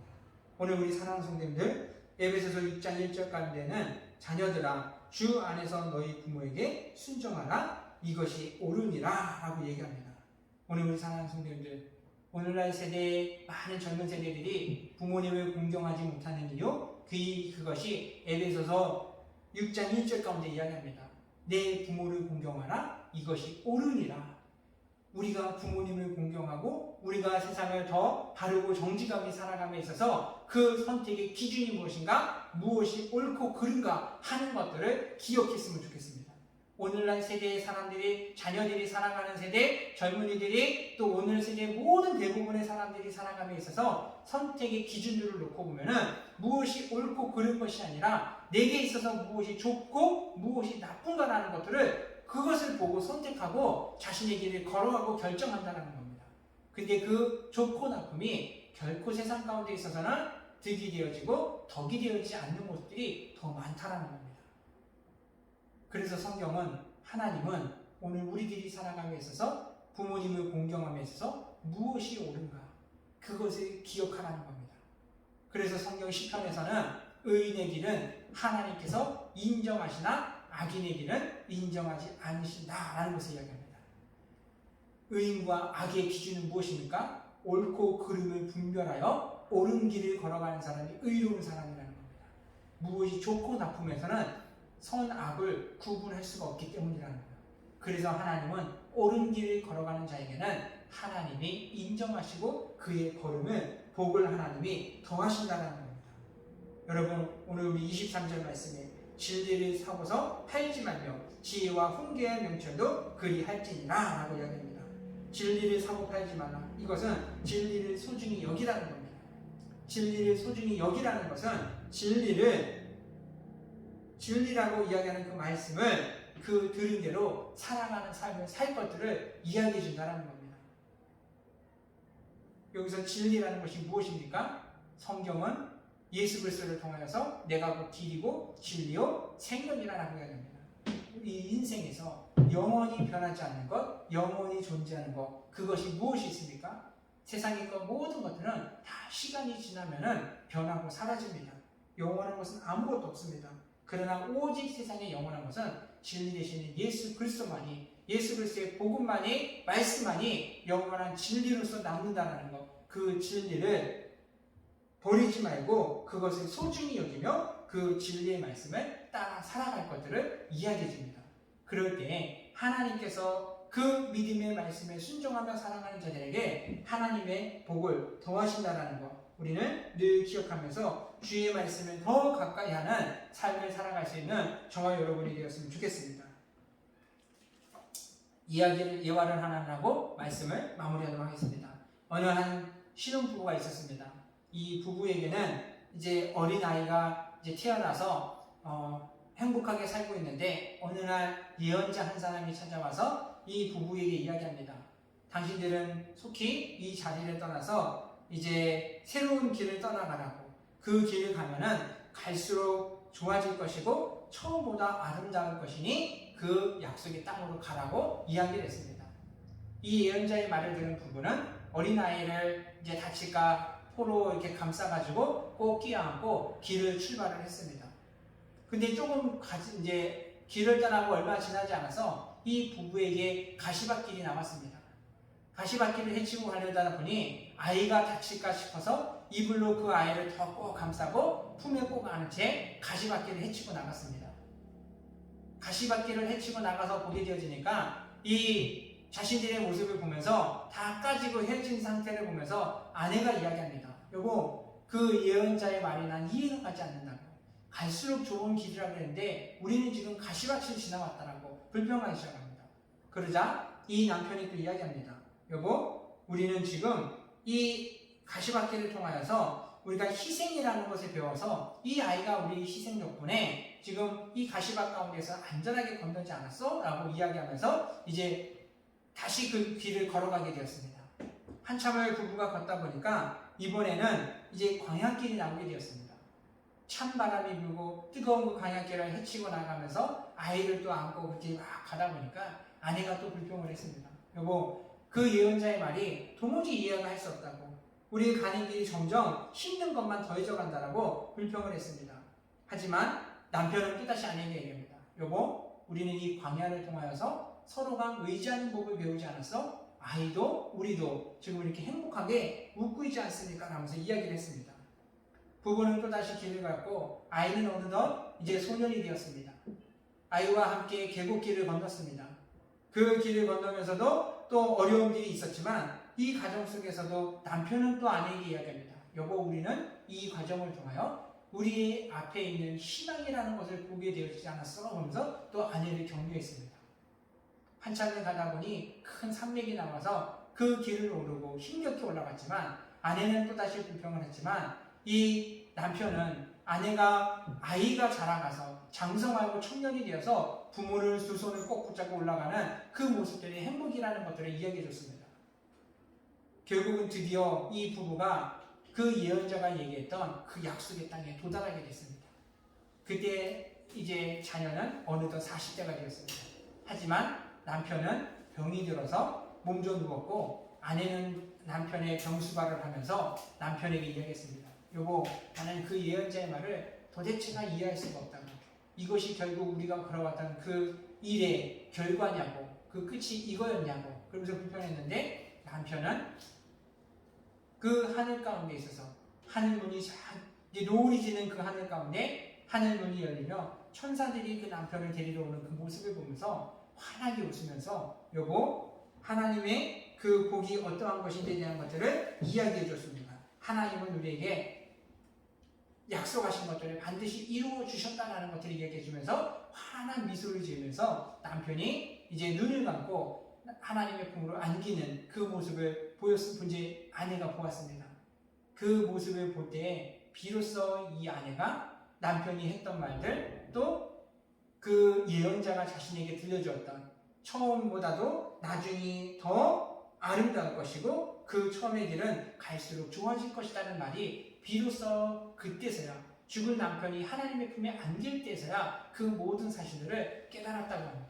A: 오늘 우리 사랑하는 성도님들, 에베소서 6장 1절 가운데는 자녀들아 주 안에서 너희 부모에게 순종하라 이것이 옳으니라 라고 얘기합니다. 오늘 우리 사랑하는 성도님들, 오늘날 세대의 많은 젊은 세대들이 부모님을 공경하지 못하는 이유, 그것이 에베소서 6장 1절 가운데 이야기합니다. 내 부모를 공경하라 이것이 옳으니라. 우리가 부모님을 공경하고 우리가 세상을 더 바르고 정직하게 살아감에 있어서 그 선택의 기준이 무엇인가, 무엇이 옳고 그른가 하는 것들을 기억했으면 좋겠습니다. 오늘날 세대의 사람들이, 자녀들이 살아가는 세대, 젊은이들이 또 오늘 세대의 모든 대부분의 사람들이 살아감에 있어서 선택의 기준들을 놓고 보면은 무엇이 옳고 그른 것이 아니라 내게 있어서 무엇이 좋고 무엇이 나쁜가라는 것들을 그것을 보고 선택하고 자신의 길을 걸어가고 결정한다는 겁니다. 근데 그 좋고 나쁨이 결코 세상 가운데 있어서는 득이 되어지고 덕이 되어지지 않는 것들이 더 많다는 겁니다. 그래서 성경은, 하나님은 오늘 우리들이 살아감에 있어서 부모님을 공경함에 있어서 무엇이 옳은가 그것을 기억하라는 겁니다. 그래서 성경 시편에서는 의인의 길은 하나님께서 인정하시나 악인의 길은 인정하지 않으신다라는 것을 이야기합니다. 의인과 악의 기준은 무엇입니까? 옳고 그름을 분별하여 옳은 길을 걸어가는 사람이 의로운 사람이라는 겁니다. 무엇이 좋고 나쁨에서는 선, 악을 구분할 수가 없기 때문이라는 거예요. 그래서 하나님은 옳은 길을 걸어가는 자에게는 하나님이 인정하시고 그의 걸음을 복을 하나님이 더하신다는 겁니다. 여러분, 오늘 우리 23절 말씀에 진리를 사고서 팔지 말며 지혜와 훈계의 명철도 그리할지니라 라고 이야기합니다. 진리를 사고 팔지 말라. 이것은 진리를 소중히 여기라는 겁니다. 진리를 소중히 여기라는 것은 진리라고 이야기하는 그 말씀을 그 들은 대로 살아가는 삶을 살 것들을 이야기해 준다는 겁니다. 여기서 진리라는 것이 무엇입니까? 성경은 예수 그리스도를 통하여서 내가 곧 길이고 진리요 생명이라고 이야기합니다. 이 인생에서 영원히 변하지 않는 것, 영원히 존재하는 것, 그것이 무엇이 있습니까? 세상의 것 모든 것들은 다 시간이 지나면은 변하고 사라집니다. 영원한 것은 아무것도 없습니다. 그러나 오직 세상에 영원한 것은 진리 되시는 예수 그리스도만이, 예수 그리스도의 복음만이, 말씀만이 영원한 진리로서 남는다는 것, 그 진리를 버리지 말고 그것을 소중히 여기며 그 진리의 말씀을 따라 살아갈 것들을 이야기해 줍니다. 그럴 때 하나님께서 그 믿음의 말씀에 순종하며 살아가는 자들에게 하나님의 복을 더하신다는 것, 우리는 늘 기억하면서 주의 말씀을 더 가까이 하는 삶을 살아갈 수 있는 저와 여러분이 되었으면 좋겠습니다. 예화를 하나 하고 말씀을 마무리하도록 하겠습니다. 어느 한 신혼부부가 있었습니다. 이 부부에게는 이제 어린아이가 이제 태어나서 행복하게 살고 있는데 어느 날 예언자 한 사람이 찾아와서 이 부부에게 이야기합니다. 당신들은 속히 이 자리를 떠나서 이제 새로운 길을 떠나가라고. 그 길을 가면은 갈수록 좋아질 것이고 처음보다 아름다울 것이니 그 약속의 땅으로 가라고 이야기를 했습니다. 이 예언자의 말을 들은 부부는 어린아이를 이제 다칠까 포로 이렇게 감싸가지고 꼭 끼어안고 길을 출발을 했습니다. 근데 조금 이제 길을 떠나고 얼마 지나지 않아서 이 부부에게 가시밭길이 나왔습니다. 가시밭길을 헤치고 가려다 보니 아이가 다칠까 싶어서 이불로 그 아이를 더 꼭 감싸고 품에 꼭 안은 채 가시밭길을 헤치고 나갔습니다. 가시밭길을 헤치고 나가서 보게 되어지니까 이 자신들의 모습을 보면서 다 까지고 헤어진 상태를 보면서 아내가 이야기합니다. 여보, 그 예언자의 말이 난 이해가 가지 않는다고. 갈수록 좋은 길이라고 했는데 우리는 지금 가시밭을 지나왔다라고 불평하기 시작합니다. 그러자 이 남편이 또 이야기합니다. 여보, 우리는 지금 이 가시밭길을 통하여서 우리가 희생이라는 것을 배워서 이 아이가 우리 희생 덕분에 지금 이 가시밭 가운데서 안전하게 건너지 않았어? 라고 이야기하면서 이제 다시 그 길을 걸어가게 되었습니다. 한참을 부부가 걷다 보니까 이번에는 이제 광야길이 나오게 되었습니다. 찬바람이 불고 뜨거운 그 광야길을 헤치고 나가면서 아이를 또 안고 그렇게 막 가다 보니까 아내가 또 불평을 했습니다. 여보, 그 예언자의 말이 도무지 이해가 할 수 없다고. 우리 가는 길이 점점 힘든 것만 더해져 간다라고 불평을 했습니다. 하지만 남편은 또다시 아내에게 얘기합니다. 여보, 우리는 이 광야를 통하여서 서로가 의지하는 법을 배우지 않았어? 아이도 우리도 지금 이렇게 행복하게 웃고 있지 않습니까? 라면서 이야기를 했습니다. 부부는 또다시 길을 갔고 아이는 어느덧 이제 소년이 되었습니다. 아이와 함께 계곡길을 건넜습니다. 그 길을 건너면서도 또 어려운 길이 있었지만 이 과정 속에서도 남편은 또 아내에게 이야기합니다. 여보, 우리는 이 과정을 통하여 우리 앞에 있는 희망이라는 것을 보게 되었지 않았어? 하면서 또 아내를 격려했습니다. 한참을 가다 보니 큰 산맥이 나와서 그 길을 오르고 힘겹게 올라갔지만 아내는 또다시 불평을 했지만 이 남편은 아이가 자라가서 장성하고 청년이 되어서 부모를 두 손을 꼭 붙잡고 올라가는 그 모습들이 행복이라는 것들을 이야기해 줬습니다. 결국은 드디어 이 부부가 그 예언자가 얘기했던 그 약속의 땅에 도달하게 됐습니다. 그때 이제 자녀는 어느덧 40대가 되었습니다. 하지만 남편은 병이 들어서 몸져 누웠고 아내는 남편의 병수발을 하면서 남편에게 이야기했습니다. 여보, 나는 그 예언자의 말을 도대체가 이해할 수가 없다고. 이것이 결국 우리가 걸어왔던 그 일의 결과냐고, 그 끝이 이거였냐고. 그러면서 불평했는데 남편은 그 하늘 가운데 있어서 하늘 문이 이제 노을이 지는 그 하늘 가운데 하늘 문이 열리며 천사들이 그 남편을 데리러 오는 그 모습을 보면서 환하게 웃으면서 여보, 하나님의 그 복이 어떠한 것인지에 대한 것들을 이야기해 줬습니다. 하나님은 우리에게 약속하신 것들을 반드시 이루어 주셨다는 것들을 이야기해 주면서 환한 미소를 지으면서 남편이 이제 눈을 감고 하나님의 품으로 안기는 그 모습을 본제 아내가 보았습니다. 그 모습을 볼 때 비로소 이 아내가 남편이 했던 말들 또 그 예언자가 자신에게 들려주었던 처음보다도 나중이 더 아름다울 것이고 그 처음의 길은 갈수록 좋아질 것이라는 말이 비로소 그때서야 죽은 남편이 하나님의 품에 안길 때서야 그 모든 사실들을 깨달았다고 합니다.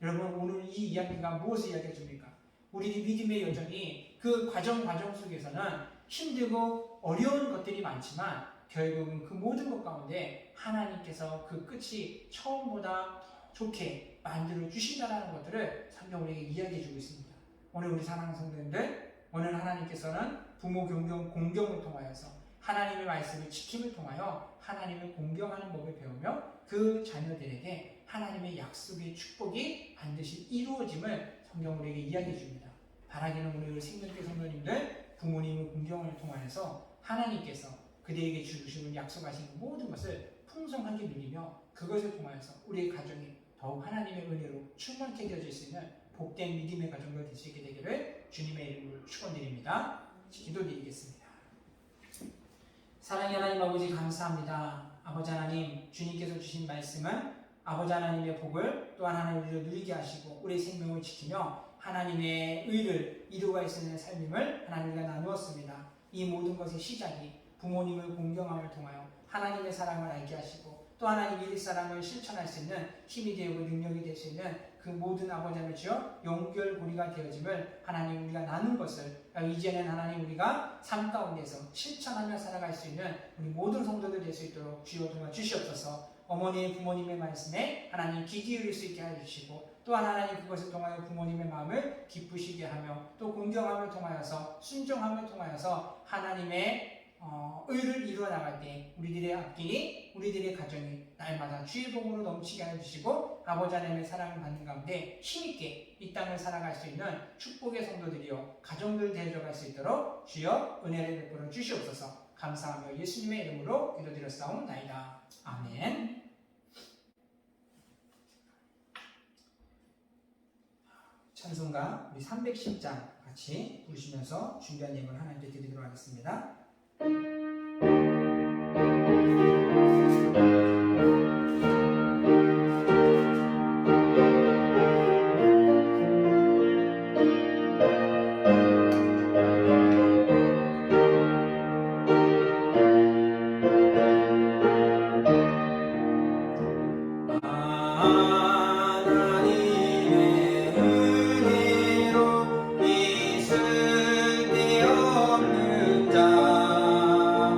A: 여러분, 오늘 이 이야기가 무엇을 이야기해 줍니까? 우리 믿음의 여정이 그 과정 속에서는 힘들고 어려운 것들이 많지만 결국은 그 모든 것 가운데 하나님께서 그 끝이 처음보다 더 좋게 만들어 주신다는 것들을 성경 우리에게 이야기해 주고 있습니다. 오늘 우리 사랑하는 성도님들, 오늘 하나님께서는 부모 공경을 통하여서 하나님의 말씀을 지킴을 통하여 하나님을 공경하는 법을 배우며 그 자녀들에게 하나님의 약속의 축복이 반드시 이루어짐을 성경 우리에게 이야기해 줍니다. 바라기는 우리 생명교 성도님들 부모님의 공경을 통하여서 하나님께서 그대에게 주시는 약속하신 모든 것을 풍성하게 누리며 그것을 통하여서 우리의 가정이 더욱 하나님의 은혜로 충만케 되어질 수 있는 복된 믿음의 가정들 될 수 있게 되기를 주님의 이름으로 축원드립니다. 기도드리겠습니다. 사랑의 하나님 아버지 감사합니다. 아버지 하나님, 주님께서 주신 말씀은 아버지 하나님의 복을 또한 하나님 우리를 누리게 하시고 우리의 생명을 지키며 하나님의 의를 이루어갈 수 있는 삶임을 하나님과 나누었습니다. 이 모든 것의 시작이 부모님을 공경함을 통하여 하나님의 사랑을 알게 하시고 또 하나님의 일사랑을 실천할 수 있는 힘이 되고 능력이 될 수 있는 그 모든 아버지 하나님 주여 연결고리가 되어짐을 하나님 우리가 나눈 것을 이제는 하나님 우리가 삶 가운데서 실천하며 살아갈 수 있는 우리 모든 성도들 될 수 있도록 주여 도와주시옵소서. 어머니 부모님의 말씀에 하나님 귀 기울일 수 있게 해주시고 또한 하나님 그것을 통하여 부모님의 마음을 기쁘시게 하며 또 공경함을 통하여서 순종함을 통하여서 하나님의 의를 이루어 나갈 때 우리들의 앞길이 우리들의 가정이 날마다 주의 복으로 넘치게 해주시고 아버지 하나님의 사랑을 받는 가운데 힘있게 이 땅을 살아갈 수 있는 축복의 성도들이요 가정들 되어갈 수 있도록 주여 은혜를 베풀어 주시옵소서. 감사하며 예수님의 이름으로 기도드렸사옵나이다. 아멘. 찬송가 우리 310장 같이 부르시면서 준비한 예물 하나님께 드리도록 하겠습니다.
C: 하나님의 은혜로 있을 데 없는 자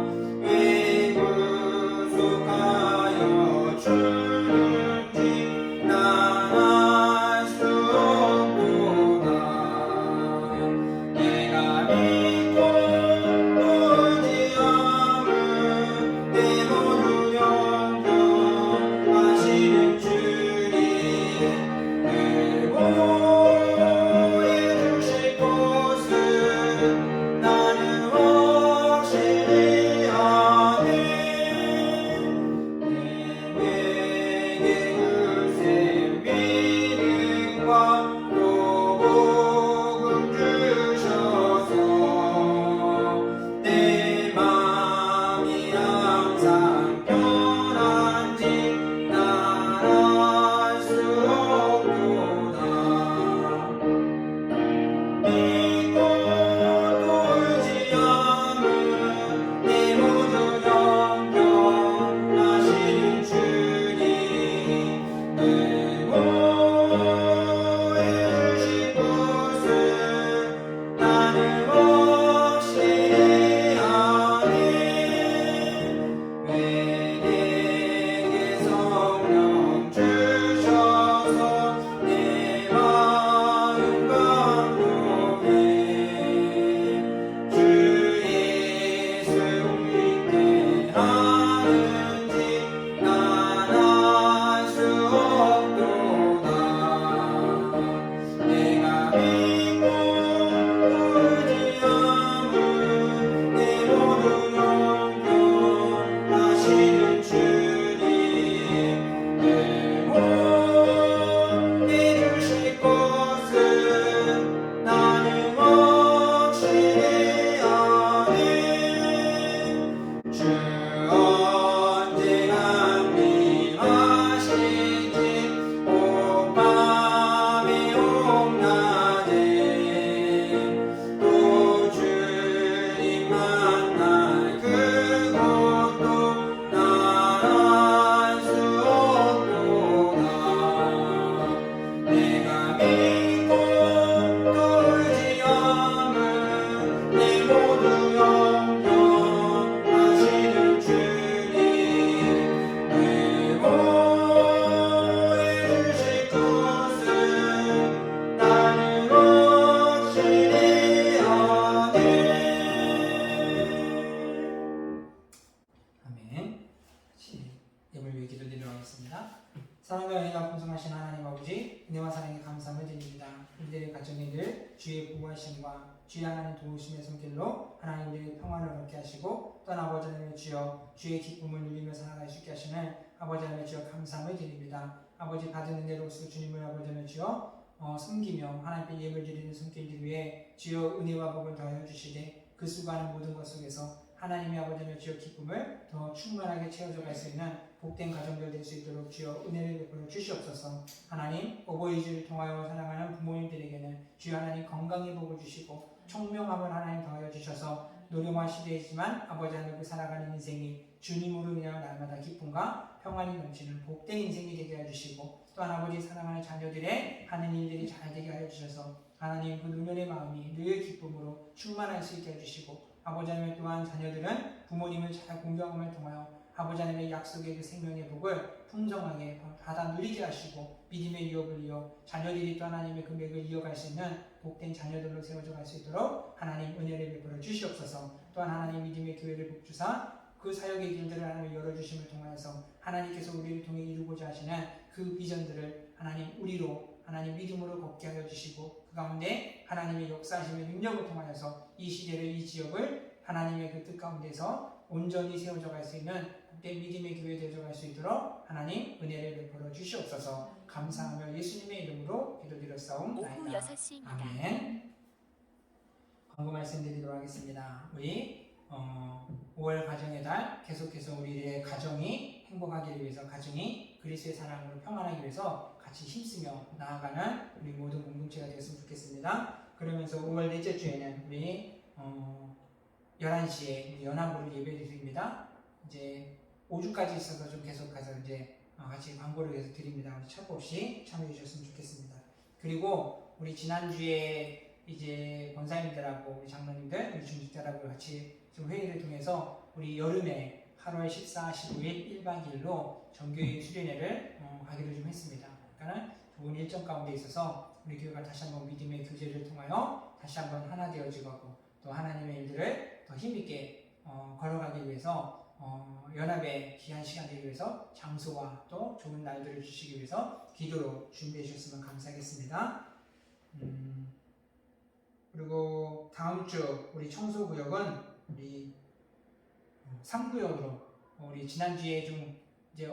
A: 기도하겠습니다. 사랑과 은혜가 풍성하신 하나님 아버지, 은혜와 사랑에 감사함을 드립니다. 우리들의 가정에 늘 주의 보호하심과 주의 하나님 도우심의 손길로 하나님들의 평안을 얻게 하시고 또한 아버지 하나님의 주여 주의 기쁨을 누리며 살아갈 수 있게 하시는 아버지 하나님의 주여 감사함을 드립니다. 아버지 받은 은혜로서 주님을 아버지 하나님의 주여 섬기며 하나님께 예물 드리는 손길들 위해 주여 은혜와 복을 더하여 주시되 그 수고하는 모든 것 속에서 하나님의 아버지 하나님의 주여 기쁨을 더 충만하게 채워져 갈 수 있는 복된 가정들 될 수 있도록 주여 은혜를 베풀어 주시옵소서. 하나님 어버이주를 통하여 사랑하는 부모님들에게는 주여 하나님 건강의 복을 주시고 총명함을 하나님 더하여 주셔서 노령화 시대이지만 아버지 하나님을 살아가는 인생이 주님으로 인하여 날마다 기쁨과 평안이 넘치는 복된 인생이 되게 해주시고 또한 아버지 사랑하는 자녀들의 하는 일들이 잘 되게 하여 주셔서 하나님 그 노년의 마음이 늘 기쁨으로 충만할 수 있게 해주시고 아버지 하나님 또한 자녀들은 부모님을 잘 공경함을 통하여 아버지 하나님의 약속의 그 생명의 복을 풍성하게 받아 누리게 하시고 믿음의 유업을 이어 자녀들이 또 하나님의 그 맥을 이어갈 수 있는 복된 자녀들로 세워져 갈 수 있도록 하나님 은혜를 베풀어 주시옵소서. 또한 하나님 믿음의 교회를 복주사 그 사역의 길들을 하나님 열어주심을 통하여서 하나님께서 우리를 통해 이루고자 하시는 그 비전들을 하나님 우리로 하나님 믿음으로 걷게 하여 주시고 그 가운데 하나님의 역사하심의 능력을 통하여서 이 시대를 이 지역을 하나님의 그 뜻 가운데서 온전히 세워져 갈 수 있는 복된 믿음의 교회 되어져 갈 수 있도록 하나님 은혜를 베풀어 주시옵소서. 감사하며 예수님의 이름으로 기도드렸사옵나이다.
C: 오후 6시입니다.
A: 아멘. 광고 말씀드리도록 하겠습니다. 우리 5월 가정의 달 계속해서 우리의 가정이 행복하기 위해서 가정이 그리스도의 사랑으로 평안하기 위해서 같이 힘쓰며 나아가는 우리 모든 공동체가 되었으면 좋겠습니다. 그러면서 5월 넷째 주에는 우리 11시에 우리 연합으로 예배드립니다. 이제 5주까지 있어서 좀 계속해서 이제 같이 광고를 계속 드립니다. 우리 착오 없이 참여해 주셨으면 좋겠습니다. 그리고 우리 지난주에 이제 권사님들하고 우리 장로님들, 우리 중직자라고 같이 좀 회의를 통해서 우리 여름에 8월 14, 15일 1박 2일로 정교회 수련회를 가기로 좀 했습니다. 그러니까 좋은 일정 가운데 있어서 우리 교회가 다시 한번 믿음의 교제를 통하여 다시 한번 하나 되어지고 또 하나님의 일들을 더 힘있게 걸어가기 위해서 연합의 귀한 시간 되기 위해서 장소와 또 좋은 날들을 주시기 위해서 기도로 준비해 주셨으면 감사하겠습니다. 그리고 다음 주 우리 청소구역은 우리 3구역으로 우리 지난주에 좀 이제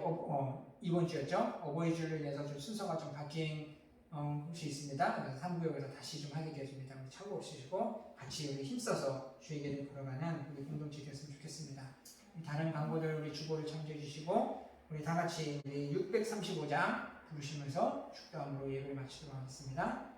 A: 이번 주였죠? 어버이주를 인해서 좀 순서가 좀 바뀐 곳이 있습니다. 그래서 3구역에서 다시 좀 하게 되어집니다. 우리 착오 없으시고 같이 우리 힘써서 주의 길을 걸어가는 우리 공동체 되었으면 좋겠습니다. 다른 광고들 우리 주보를 참조해 주시고 우리 다 같이 우리 635장 부르시면서 축도함으로 예배를 마치도록 하겠습니다.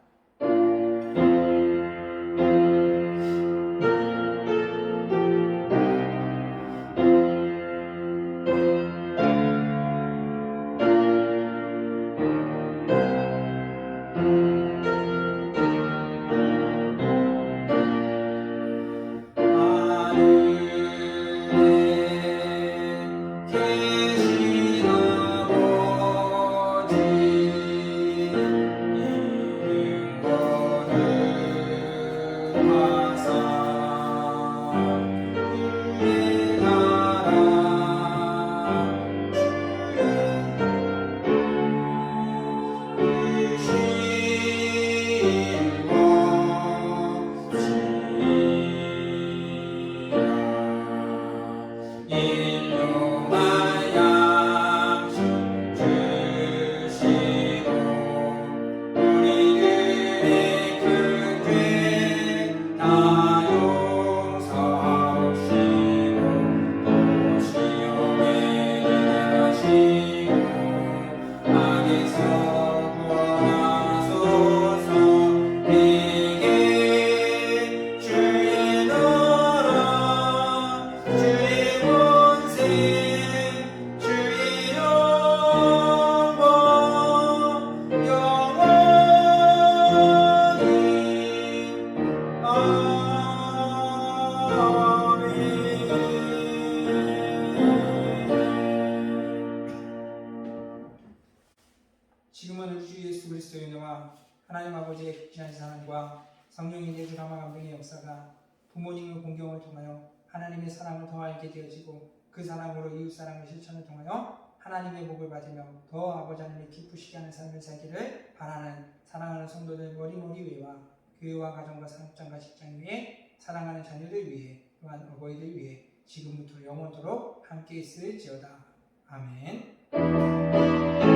A: 지금은 우리 주 예수 그리스도의 은혜와 하나님 아버지의 귀한 사랑과 성령의 내주감화 감동의 역사가 부모님의 공경을 통하여 하나님의 사랑을 더 알게 되어지고 그 사랑으로 이웃 사랑의 실천을 통하여 하나님의 복을 받으며 더 아버지 하나님의 기쁘시게 하는 삶을 살기를 바라는 사랑하는 성도들 머리머리 위에와 교회와 가정과 사업장과 직장 위에 사랑하는 자녀들 위해 또한 어버이들 위해 지금부터 영원토록 함께 있을지어다. 아멘.